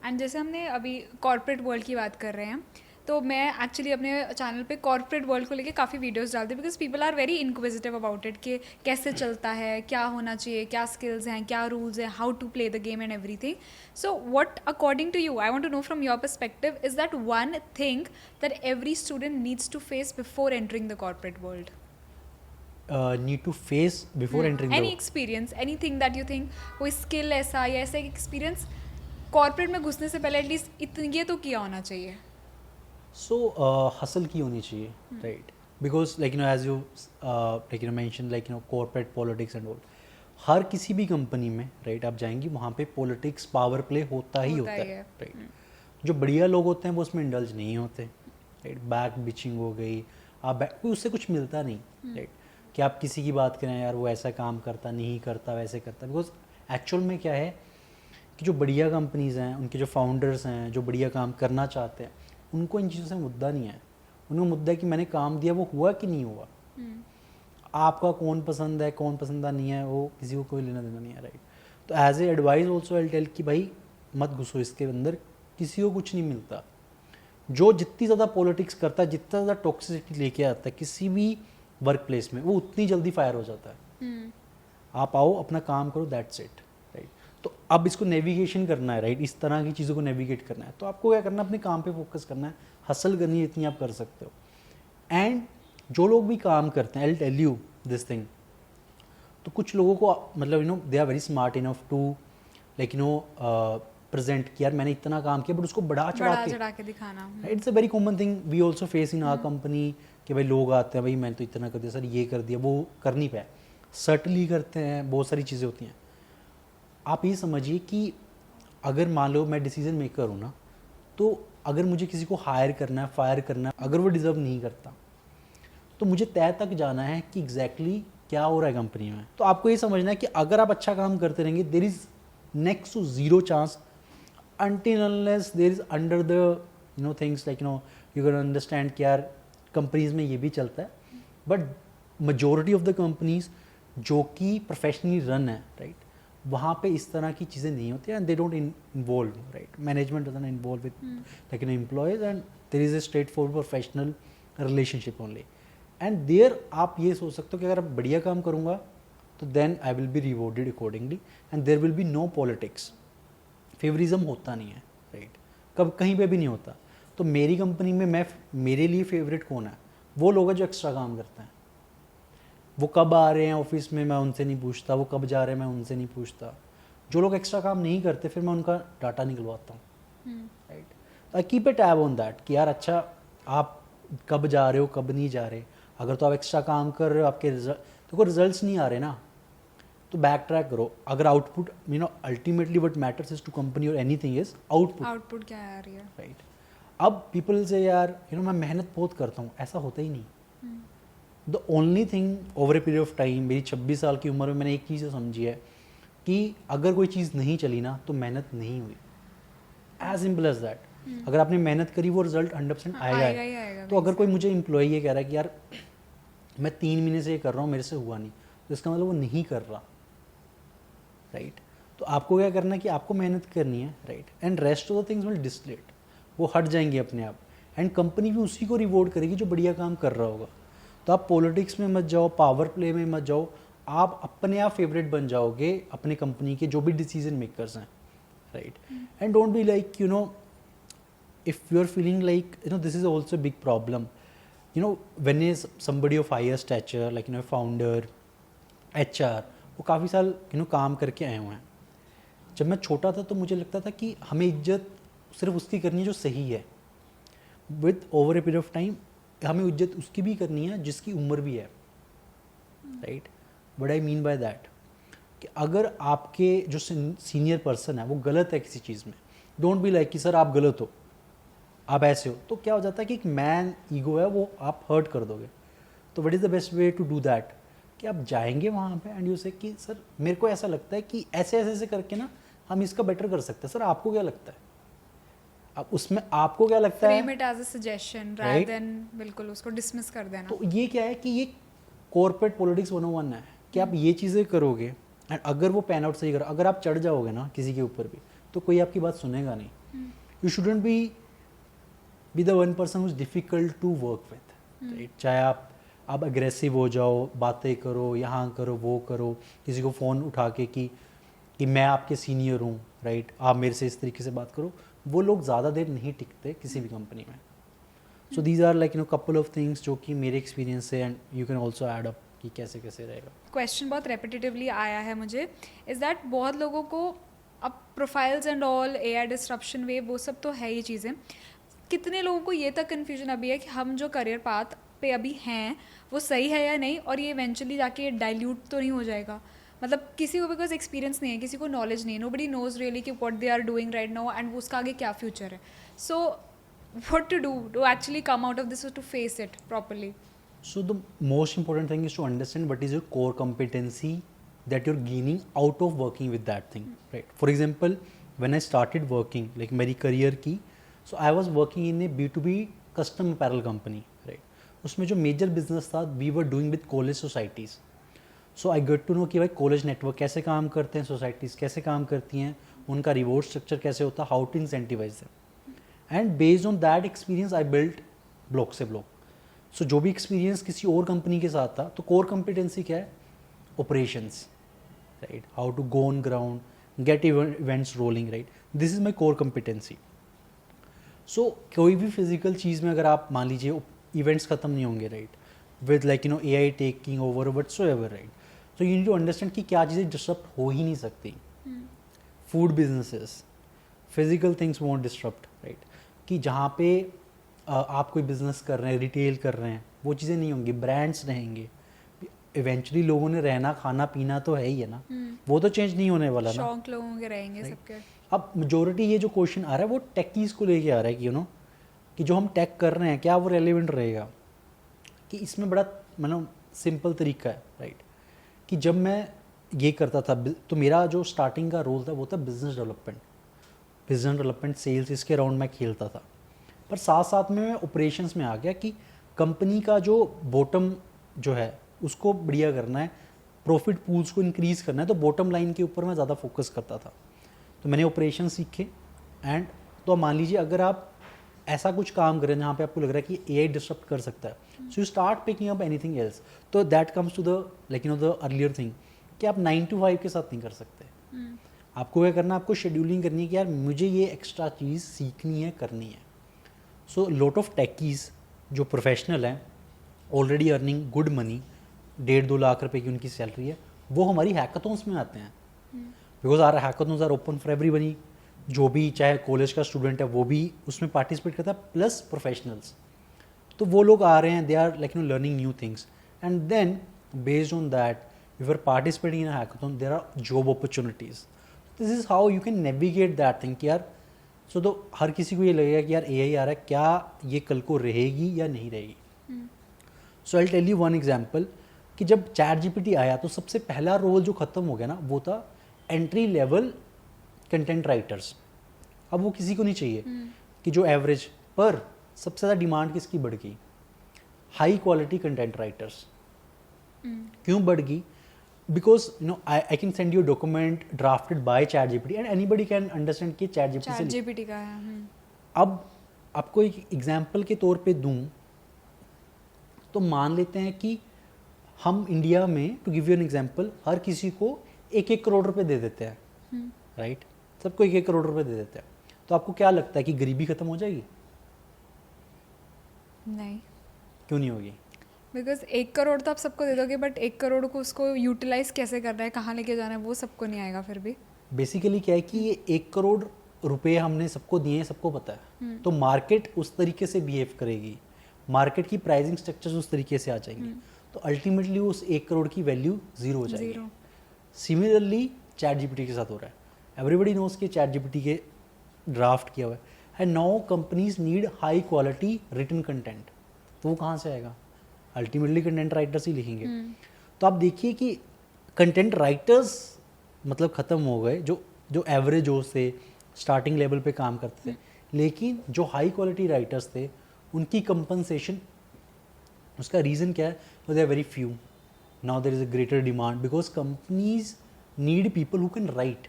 एंड जैसे हमने अभी कॉर्पोरेट वर्ल्ड की बात कर रहे हैं, तो मैं एक्चुअली अपने चैनल पे कॉर्पोरेट वर्ल्ड को लेके काफ़ी वीडियोस डालती हूँ, because people are very inquisitive about it कि कैसे चलता है, क्या होना चाहिए, क्या स्किल्स हैं, क्या रूल्स हैं, how to play the game and everything. So what according to you, I want to know from your perspective, is that one thing that every student needs to face before entering the corporate world? Need to face before entering any experience, anything that you think, कोई स्किल ऐसा या ऐसा एक एक्सपीरियंस कॉर्पोरेट में घुसने से पहले एटलीस्ट इतनी ये तो किया होना चाहिए. सो हसल की होनी चाहिए, right? Because like as you like mention like corporate politics and all, हर किसी भी कंपनी में, राइट, आप जाएंगी वहाँ पे पॉलिटिक्स, पावर प्ले होता ही होता है, राइट? जो बढ़िया लोग होते हैं वो उसमें इंडल्ज नहीं होते, राइट? बैक बिचिंग हो गई, आप उससे कुछ मिलता नहीं, राइट? कि आप किसी की बात करें, यार वो ऐसा काम करता नहीं करता, वैसे करता. बिकॉज एक्चुअल में क्या है कि जो बढ़िया कंपनीज हैं, उनके जो फाउंडर्स हैं, जो बढ़िया काम करना चाहते हैं, उनको इन चीज़ों से मुद्दा नहीं है. उनको मुद्दा है कि मैंने काम दिया वो हुआ कि नहीं हुआ. आपका कौन पसंद है, कौन पसंदा नहीं है, वो किसी को कोई लेना देना नहीं है, राइट? तो as a advice also I tell कि भाई मत घुसो इसके अंदर, किसी को कुछ नहीं मिलता. जो जितनी ज़्यादा पॉलिटिक्स करता है, जितना ज़्यादा टॉक्सिसिटी लेके आता है किसी भी वर्क प्लेस में, वो उतनी जल्दी फायर हो जाता है. आप आओ, अपना काम करो, दैट्स इट, राइट? तो अब इसको नेविगेशन करना है, राइट? इस तरह की चीज़ों को नेविगेट करना है, तो आपको क्या करना है, अपने काम पे फोकस करना है, हसल करनी है, इतनी आप कर सकते हो. एंड जो लोग भी काम करते हैं, I will tell you this thing, तो कुछ लोगों को मतलब they are very smart enough to like present कि यार मैंने इतना काम किया, बट उसको बढ़ा चढ़ा के दिखाना. It's a very common thing we also face in our company कि भाई लोग आते हैं, भाई मैंने तो इतना कर दिया सर, ये कर दिया, वो कर नहीं पाया, सर्टली करते हैं, बहुत सारी चीज़ें होती हैं. आप ये समझिए कि अगर मान लो मैं डिसीजन मेकर हूँ ना, तो अगर मुझे किसी को हायर करना है, फायर करना है, अगर वो डिज़र्व नहीं करता, तो मुझे तय तक जाना है कि एग्जैक्टली क्या हो रहा है कंपनी में. तो आपको ये समझना है कि अगर आप अच्छा काम करते रहेंगे, there is next to zero chance until unless there is under the things like you can understand कि यार कंपनीज में ये भी चलता है, but majority of the companies जो कि प्रोफेशनली रन है, राइट, वहाँ पे इस तरह की चीज़ें नहीं होती and they don't involve, right? Management doesn't involve with like employees and there is a straightforward professional relationship only. And there आप ये सोच सकते हो कि अगर आप बढ़िया काम करूँगा तो then I will be rewarded accordingly and there will be no politics. Favouritism होता नहीं है, राइट? कब कहीं पे भी नहीं होता. तो मेरी कंपनी में मेरे लिए फेवरेट कौन है? वो लोग हैं जो एक्स्ट्रा काम करते हैं. वो कब आ रहे हैं ऑफिस में मैं उनसे नहीं पूछता, वो कब जा रहे हैं मैं उनसे नहीं पूछता. जो लोग एक्स्ट्रा काम नहीं करते फिर मैं उनका डाटा निकलवाता हूँ, right? I keep a tab on that कि यार अच्छा आप कब जा रहे हो, कब नहीं जा रहे. अगर तो आप एक्स्ट्रा काम कर रहे हो, आपके रिजल्ट्स नहीं आ रहे ना, तो बैक ट्रैक करो. अगर output ultimately what matters is to company और एनीथिंग इज आउटपुट. आउटपुट क्या आ रही है, राइट? अब पीपल से यार मैं मेहनत बहुत करता हूँ, ऐसा होता ही नहीं. The only thing over a period of time, मेरी 26 साल की उम्र में मैंने एक चीज़ समझी है कि अगर कोई चीज़ नहीं चली ना तो मेहनत नहीं हुई. As simple as that. अगर आपने मेहनत करी वो रिजल्ट 100% आएगा ही आएगा. आएगा. तो अगर कोई मुझे एम्प्लॉय ये कह रहा है कि यार मैं 3 महीने से ये कर रहा हूँ, मेरे से हुआ नहीं, तो इसका मतलब वो नहीं कर रहा. राइट. तो आपको क्या करना है कि आपको मेहनत करनी है. Right. And rest of the things will डिस्लेट, वो हट जाएंगे अपने आप. एंड कंपनी भी उसी को रिवॉर्ड करेगी जो बढ़िया काम कर रहा होगा. तो आप पॉलिटिक्स में मत जाओ, पावर प्ले में मत जाओ. आप अपने आप फेवरेट बन जाओगे अपनी कंपनी के जो भी डिसीजन मेकर्स हैं. Right. And don't be like if you are feeling like this is also a big problem, when is somebody of higher stature like founder, HR, वो काफ़ी साल काम करके आए हुए हैं. जब मैं छोटा था तो मुझे लगता था कि हमें इज्जत सिर्फ उसकी करनी है जो सही है. With over a period of time हमें इज्जत उसकी भी करनी है जिसकी उम्र भी है. Right. What I mean by that कि अगर आपके जो सीनियर पर्सन है वो गलत है किसी चीज़ में, डोंट बी लाइक कि सर आप गलत हो, आप ऐसे हो. तो क्या हो जाता है कि एक मैन ईगो है वो आप हर्ट कर दोगे. तो what is the best way to do that कि आप जाएंगे वहाँ पे एंड यू से कि सर मेरे को ऐसा लगता है कि ऐसे ऐसे ऐसे करके ना हम इसका बेटर कर सकते हैं. सर आपको क्या लगता है, अब उसमें आपको क्या लगता है, frame it as a suggestion rather than बिल्कुल उसको डिसमिस कर देना. तो ये क्या है कि ये कॉर्पोरेट पॉलिटिक्स 101 है कि आप ये चीज़ें करोगे एंड अगर वो पैन आउट सही करो, अगर आप चढ़ जाओगे ना किसी के ऊपर भी तो कोई आपकी बात सुनेगा नहीं. You shouldn't be the one person who is difficult to work with. Right. चाहे आप अग्रेसिव हो जाओ, बातें करो, यहाँ करो, वो करो, किसी को फ़ोन उठा के कि मैं आपके सीनियर हूँ. राइट. आप मेरे से इस तरीके से बात करो. वो लोग ज़्यादा देर नहीं टिकते किसी भी कंपनी में. So these are like couple of things जो कि मेरे एक्सपीरियंस से and you can also add up कि कैसे कैसे रहेगा. क्वेश्चन बहुत रेपिटेटिवली आया है मुझे, इज़ दैट बहुत लोगों को अब profiles and all, AI disruption wave, वो सब तो है ये चीज़ें. कितने लोगों को ये तक कन्फ्यूजन अभी है कि हम जो करियर पाथ पे अभी हैं वो सही है या नहीं, और ये इवेंचुअली जाके डाइल्यूट तो नहीं हो जाएगा. मतलब किसी को बिकॉज एक्सपीरियंस नहीं है, किसी को नॉलेज नहीं है, नोबडी नोज रियली कि what they are doing right now and उसका आगे क्या फ्यूचर है. So what to do to actually come out of this, to face it properly. So the most important thing is to understand what is your core competency that you're gaining out of working with that thing. Right. For example, when I started working, like मेरी career की, so I was working in a B2B custom apparel company. Right. उसमें जो major business था, we were doing with college societies. So I got to know कि भाई college network कैसे काम करते हैं, societies कैसे काम करती हैं, उनका reward structure कैसे होता है, how to incentivize them. And based on that experience, I built block से block. सो जो भी एक्सपीरियंस किसी और कंपनी के साथ था, तो कोर कॉम्पिटेंसी क्या है, operations. Right. How to go on ground, get events rolling. Right. This is my core competency. So कोई भी फिजिकल चीज़ में अगर आप मान लीजिए इवेंट्स खत्म नहीं होंगे. Right. With like AI taking over whatsoever. Right. So you need to understand कि क्या चीज़ें डिस्टर्ब हो ही नहीं सकती. Food businesses, physical things won't disturb. Right. कि जहाँ पे आप कोई बिजनेस कर रहे हैं, रिटेल कर रहे हैं, वो चीज़ें नहीं होंगी, ब्रांड्स रहेंगे. इवेंचुअली लोगों ने रहना, खाना पीना तो है ही है ना, वो तो चेंज नहीं होने वाला ना. शौक लोगों के रहेंगे सबके. अब मेजोरिटी ये जो क्वेश्चन आ रहा है वो टेकीज को लेके आ रहा है कि कि जो हम टेक कर रहे हैं क्या वो रेलिवेंट रहेगा. कि इसमें बड़ा मतलब सिंपल तरीका है. राइट. कि जब मैं ये करता था तो मेरा जो स्टार्टिंग का रोल था वो था बिजनेस डेवलपमेंट, सेल्स, इसके अराउंड मैं खेलता था. पर साथ साथ में मैं ऑपरेशंस में आ गया कि कंपनी का जो बॉटम जो है उसको बढ़िया करना है, प्रॉफिट पूल्स को इंक्रीज करना है, तो बॉटम लाइन के ऊपर मैं ज़्यादा फोकस करता था. तो मैंने ऑपरेशन सीखे. एंड तो मान लीजिए अगर आप ऐसा कुछ काम करें जहाँ पे आपको लग रहा है कि AI डिस्टर्ब कर सकता है, so you start picking up anything else. तो that comes to the the earlier thing कि आप 9 to 5 के साथ नहीं कर सकते. आपको क्या करना है, आपको शेड्यूलिंग करनी है कि यार मुझे ये एक्स्ट्रा चीज़ सीखनी है, करनी है. सो लॉट ऑफ टेकीज जो प्रोफेशनल हैं, already earning good money, 1.5-2 lakh रुपए की उनकी सैलरी है, वो हमारी हैकाथॉन्स में आते हैं. Because are hackathons are open for everybody. जो भी चाहे कॉलेज का स्टूडेंट है वो भी उसमें पार्टिसिपेट करता है, प्लस प्रोफेशनल्स. तो वो लोग आ रहे हैं, they are like learning new things. And then based on that if are participating in hackathon there are job opportunities. This is how you can navigate that thing कि यार सो तो हर किसी को ये लगेगा कि यार AI आ रहा है, क्या ये कल को रहेगी या नहीं रहेगी. So I tell you one example कि जब चैट GPT आया तो सबसे पहला रोल जो ख़त्म हो गया ना, वो था एंट्री लेवल कंटेंट राइटर्स. अब वो किसी को नहीं चाहिए कि जो एवरेज, पर सबसे ज़्यादा डिमांड किसकी बढ़ गई? High quality content writers. क्यों बढ़ गई? Because you know I can send you document drafted bye chat GPT and anybody can understand कि चैट GPT चैट से. GPT का है. अब आपको एक एग्जाम्पल के तौर पे दूं तो मान लेते हैं कि हम इंडिया में, to give you an example, हर किसी को 1-1 करोड़ रुपए दे देते हैं, राइट? सबको 1-1 करोड़ रुपए दे देते हैं. तो आपको क्या लगता है कि गरीबी खत्म हो जाएगी? नहीं, क्यों नहीं होगी? बिकॉज 1 करोड़ तो आप सबको दे दोगे, बट 1 करोड़ को उसको यूटिलाइज कैसे करना है, कहाँ लेके जाना है, वो सबको नहीं आएगा फिर भी. बेसिकली क्या है कि ये 1 करोड़ रुपए हमने सबको दिए हैं, सबको पता है. तो मार्केट उस तरीके से बिहेव करेगी, मार्केट की प्राइसिंग स्ट्रक्चर्स उस तरीके से आ जाएंगे. तो अल्टीमेटली उस 1 करोड़ की वैल्यू जीरो हो जाएगी. Zero. सिमिलरली चैट GPT के साथ हो रहा है. एवरीबडी नोज कि चैट GPT के ड्राफ्ट किया हुआ है, and now companies need high quality written content. तो वो कहाँ से आएगा? अल्टीमेटली कंटेंट राइटर्स ही लिखेंगे. तो आप देखिए कि कंटेंट राइटर्स मतलब ख़त्म हो गए, जो एवरेज हो से स्टार्टिंग लेवल पे काम करते थे. लेकिन जो हाई क्वालिटी राइटर्स थे उनकी कंपनसेशन, उसका रीज़न क्या है? They are very few. Now there is a greater demand because companies need people who can write.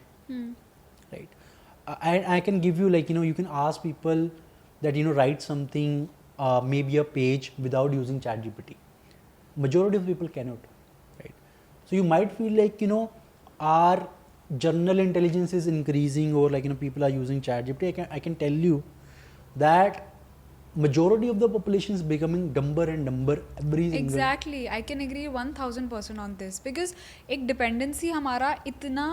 Right. I can give you, like, you can ask people that, write something, maybe a page without using ChatGPT. Majority of people cannot, right? So you might feel like, our general intelligence is increasing, or like, people are using ChatGPT. I can tell you that majority of the population is becoming dumber and dumber every single. Exactly, I can agree 1000% on this, because एक डिपेंडेंसी हमारा इतना,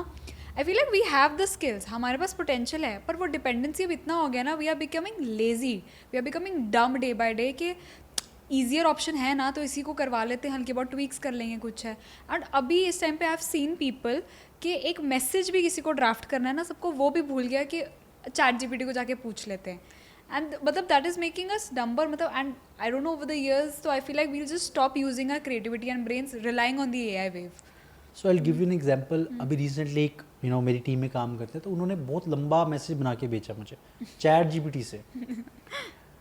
I feel like we have the skills, हमारे पास पोटेंशियल है, पर वो डिपेंडेंसी अब इतना हो गया ना, we are becoming lazy, we are becoming dumb day by day, कि ईजियर ऑप्शन है ना तो इसी को करवा लेते हैं, हल्के बहुत ट्वीक्स कर लेंगे कुछ है. एंड अभी इस टाइम पे आई हैव सीन पीपल कि एक मैसेज भी किसी को ड्राफ्ट करना है ना, सबको वो भी भूल गया कि चैट GPT को जाके पूछ लेते हैं. एंड मतलब that is making us dumber, मतलब, and I don't know over the years, तो I feel like we will just stop using our creativity and brains, relying on the AI wave. So I give you an example. अभी रिसेंटली एक मेरी टीम में काम करते हैं, तो उन्होंने बहुत लंबा मैसेज बना के भेजा मुझे चैट GPT से.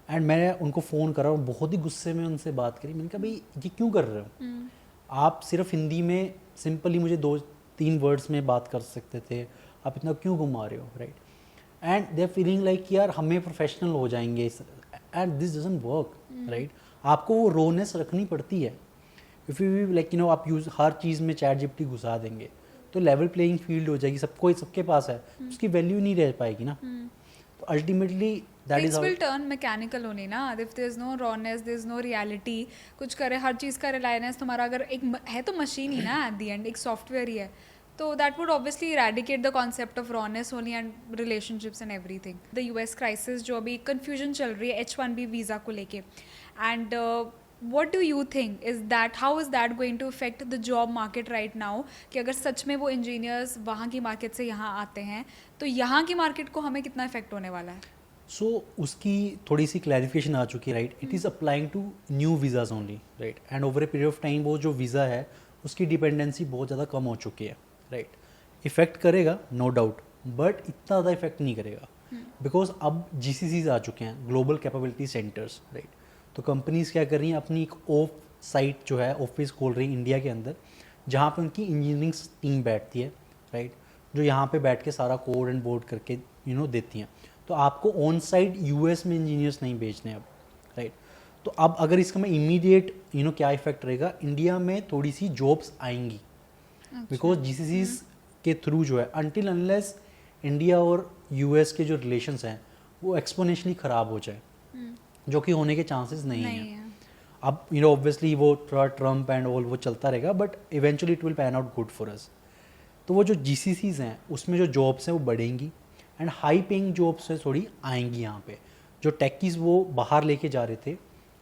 एंड मैं उनको फ़ोन करा और बहुत ही गुस्से में उनसे बात करी. मैंने कहा भाई ये क्यों कर रहे हो? आप सिर्फ हिंदी में सिंपली मुझे 2-3 वर्ड्स में बात कर सकते थे, आप इतना क्यों घुमा रहे हो, right? And they are feeling like यार हमें प्रोफेशनल हो जाएंगे, and this doesn't work, right? आपको वो रोनेस रखनी पड़ती है. इफ़ यू लाइक आप यूज हर चीज़ में चैट GPT घुसा देंगे तो लेवल प्लेइंग फील्ड हो जाएगी, सबके पास है, उसकी वैल्यू नहीं रह पाएगी ना. तो ultimately that is Things will turn mechanical होने ना, if there is no rawness, there is no reality, कुछ करे हर चीज़ का रिलायनेस तुम्हारा, अगर एक है तो मशीन ही ना, एट दी एंड एक सॉफ्टवेयर ही है, तो that would obviously eradicate the concept of rawness only and relationships and everything. The US crisis जो अभी कन्फ्यूजन चल रही है H1B वीज़ा को लेके, and what do you think is that, how is that going to affect the job market right now, कि अगर सच में वो इंजीनियर्स वहाँ की मार्केट से यहाँ आते हैं तो यहाँ की मार्केट को हमें कितना इफेक्ट होने वाला है? सो उसकी थोड़ी सी क्लैरिफिकेशन आ चुकी है, right? It is applying to new visas only, right? And over a period of time वो जो वीज़ा है उसकी डिपेंडेंसी बहुत ज़्यादा कम हो चुकी है, राइट? इफेक्ट करेगा नो डाउट, बट इतना ज़्यादा इफेक्ट नहीं करेगा, बिकॉज अब GCCs आ चुके हैं, ग्लोबल कैपेबिलिटी सेंटर्स, राइट? तो कंपनीज क्या कर रही हैं, अपनी एक ऑफ साइट जो है ऑफिस खोल रही हैं इंडिया के अंदर, जहाँ पे उनकी इंजीनियरिंग टीम बैठती है, राइट? जो यहाँ पे बैठ के सारा कोड एंड बोर्ड करके देती हैं. तो आपको ऑन साइट US में इंजीनियर्स नहीं भेजने अब, राइट? तो अब अगर इसका मैं इमीडिएट क्या इफेक्ट रहेगा, इंडिया में थोड़ी सी जॉब्स आएंगी, बिकॉज GCCs के थ्रू जो है, अनटिल अनलेस इंडिया और US के जो रिलेशंस हैं वो एक्सपोनेंशियली ख़राब हो जाए, जो कि होने के चांसेस नहीं हैं. अब ऑब्वियसली वो ट्रम्प एंड ऑल वो चलता रहेगा, but eventually it will pan out good for us. तो वो जो GCCs हैं उसमें जो जॉब्स हैं वो बढ़ेंगी, एंड हाई पेइंग जॉब्स है थोड़ी आएंगी यहाँ पे. जो टेकीज वो बाहर लेके जा रहे थे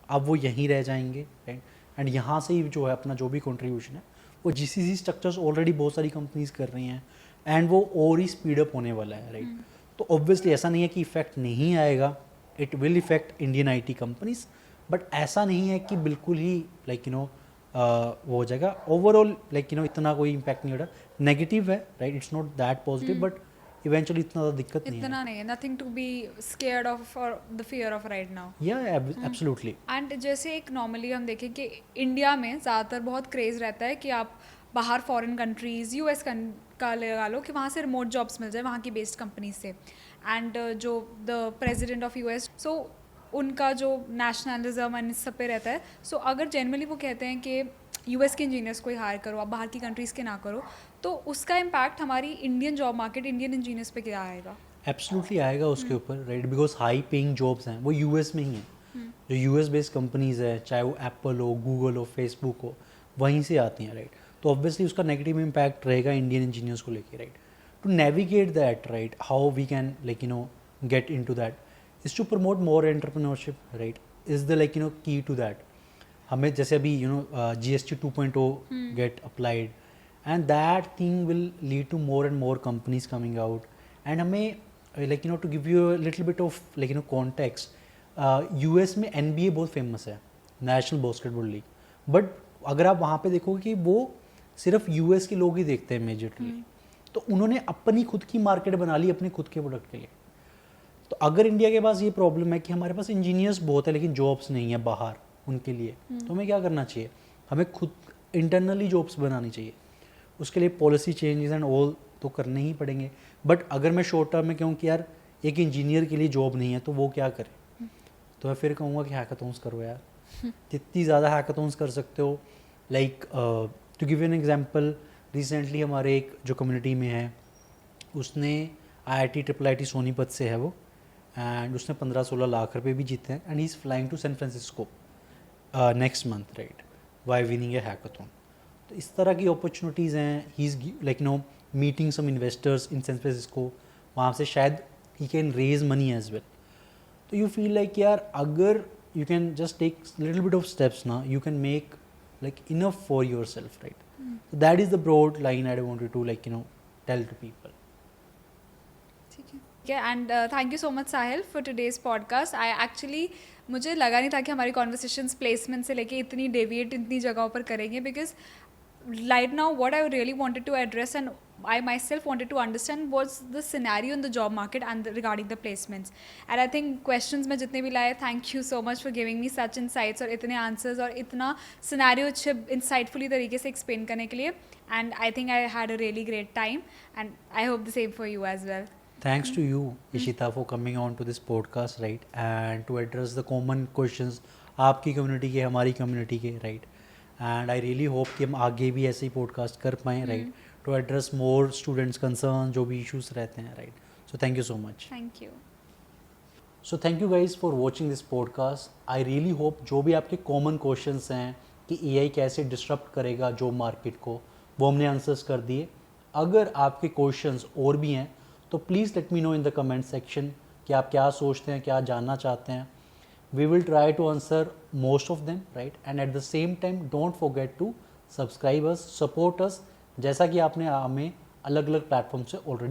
अब वो यहीं रह जाएंगे, राइट? एंड यहाँ से ही जो है अपना जो भी कंट्रीब्यूशन है वो GCC स्ट्रक्चर्स ऑलरेडी बहुत सारी कंपनीज कर रही हैं, एंड वो और ही स्पीड अप होने वाला है, राइट? तो ऑब्वियसली ऐसा नहीं है कि इफेक्ट नहीं आएगा, it will effect Indian IT companies, but ऐसा नहीं है कि बिल्कुल ही लाइक यू नो वो हो जाएगा। ओवरऑल लाइक यू नो इतना कोई इम्पैक्ट नहीं हो रहा, नेगेटिव है right, it's not that positive, but eventually इतना ज़्यादा दिक्कत नहीं है। इतना नहीं है, nothing to be scared of और the fear of right now. या एब्सोल्युटली। एंड जैसे एक नॉर्मली हम देखें कि इंडिया में ज़्यादातर बहुत क्रेज़ रहता है कि आप बाहर फॉरेन कंट्रीज़ यूएस का लगा लो कि वहाँ से रिमोट जॉब्स मिल जाए वहाँ की बेस्ड कंपनी से। एंड जो द प्रेसिडेंट ऑफ यूएस, सो उनका जो नेशनलिज्म एंड इस सब पे रहता है, सो अगर जनरली वो कहते हैं कि यूएस के इंजीनियर्स को ही हायर करो, आप बाहर की कंट्रीज़ के ना करो, तो उसका इम्पैक्ट हमारी Indian job market, Indian engineers पे क्या आएगा? एब्सोल्युटली आएगा उसके ऊपर right, because high paying jobs हैं वो यूएस में ही हैं। जो यूएस बेस्ड कंपनीज है, चाहे वो एप्पल हो, गूगल हो, फेसबुक हो, वहीं से आती हैं राइट। तो ऑब्वियसली उसका नेगेटिव इम्पैक्ट रहेगा इंडियन इंजीनियर्स को लेके right. To navigate that right, how we can like you know get into that is to promote more entrepreneurship right, is the like you know key to that. हमें जैसे अभी you know GST 2.0 get applied, and that thing will lead to more and more companies coming out. And हमें like you know to give you little bit of like you no context, US में NBA बहुत फेमस है, नेशनल बास्केटबॉल लीग, बट अगर आप वहाँ पे देखोगे कि वो सिर्फ US के लोग ही देखते हैं मेजरली, तो उन्होंने अपनी खुद की मार्केट बना ली अपने खुद के प्रोडक्ट के लिए। तो अगर इंडिया के पास ये प्रॉब्लम है कि हमारे पास इंजीनियर्स बहुत है लेकिन जॉब्स नहीं है बाहर उनके लिए, तो हमें क्या करना चाहिए? हमें खुद इंटरनली जॉब्स बनानी चाहिए। उसके लिए पॉलिसी चेंजेस एंड ऑल तो करने ही पड़ेंगे, बट अगर मैं शॉर्ट टर्म में कहूँ कि यार एक इंजीनियर के लिए जॉब नहीं है तो वो क्या करे, तो मैं फिर कहूँगा कि हैकाथॉन्स करो यार, जितनी ज़्यादा हैकाथॉन्स कर सकते हो। Like to give an example, recently हमारे एक जो कम्युनिटी में है उसने IIT सोनीपत से है वो, एंड उसने 15-16 लाख रुपए भी जीते हैं, and he is flying to San Francisco next month right, by winning a hackathon. तो इस तरह की अपॉर्चुनिटीज़ हैं। He is like no meeting some investors in San Francisco, वहाँ से शायद he can raise money as well. तो यू फील लाइक यार अगर you can just take little bit of steps ना, you can make like enough for yourself right. So that is the broad line I wanted to like you know tell to people. ठीक है, and thank you so much Sahil for today's podcast. I actually मुझे लगा नहीं था कि हमारी कॉन्वर्सेशंस प्लेसमेंट से लेके इतनी डेविएट इतनी जगहों पर करेंगे, because right now what I really wanted to address and I myself wanted to understand was the scenario in the job market and regarding the placements, and I think questions में जितने भी लाए, thank you so much for giving me such insights और इतने answers और इतना scenario अच्छे insightfully तरीके से explain करने के लिए, and I think I had a really great time and I hope the same for you as well. Thanks to you Ishita for coming on to this podcast right, and to address the common questions आपकी कम्युनिटी के हमारी कम्युनिटी के right, and I really hope कि हम आगे भी ऐसे ही पॉडकास्ट कर पाएँ right, to address more students concern जो भी इश्यूज रहते हैं right. So thank you so much. Thank you. So thank you guys for watching this podcast. I really hope जो भी आपके कॉमन क्वेश्चंस हैं कि AI कैसे डिस्टर्ब करेगा जॉब मार्केट को, वो हमने आंसर्स कर दिए। अगर आपके क्वेश्चंस और भी हैं तो please let me know in the comment section कि आप क्या सोचते हैं, क्या जानना चाहते हैं। We will try to answer most of them right, and at the same time don't forget to subscribe us, support us, जैसा कि आपने हमें अलग अलग प्लेटफॉर्म से ऑलरेडी